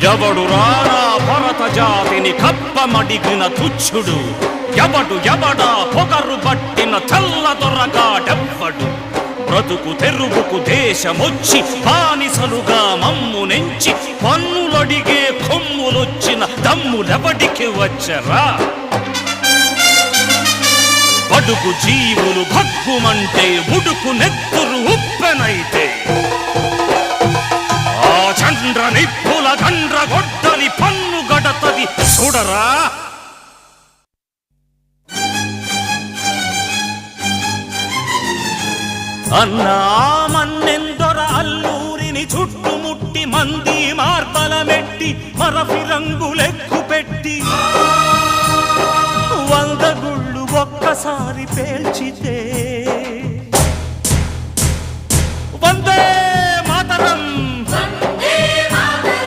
ఎవడు రానా భరత జాతిని కప్పమడిగిన తుచ్చుడు, ఎవడా పొగరు పట్టిన తెల్ల దొరగాడెవ్వడు. బ్రతుకు తెరువుకు దేశమొచ్చి బానిసలుగా మమ్ము నెంచి పన్నులడిగే కొమ్ములొచ్చిన దమ్ములెవడికి వచ్చరా? బడుగు జీవులు భగ్గుమంటే ఉడుకు నెత్తురు ఉప్పెనైతే, ఆ చంద్ర నిప్పుల గండ్ర గొడ్డలి పన్ను గడతది చూడరా. అన్నా మన్నెందొర అల్లూరిని చుట్టుముట్టి మంది మార్బలమెట్టి మరఫి రంగులెక్కు పెట్టి 100 గుళ్ళు ఒక్కసారి పేల్చితే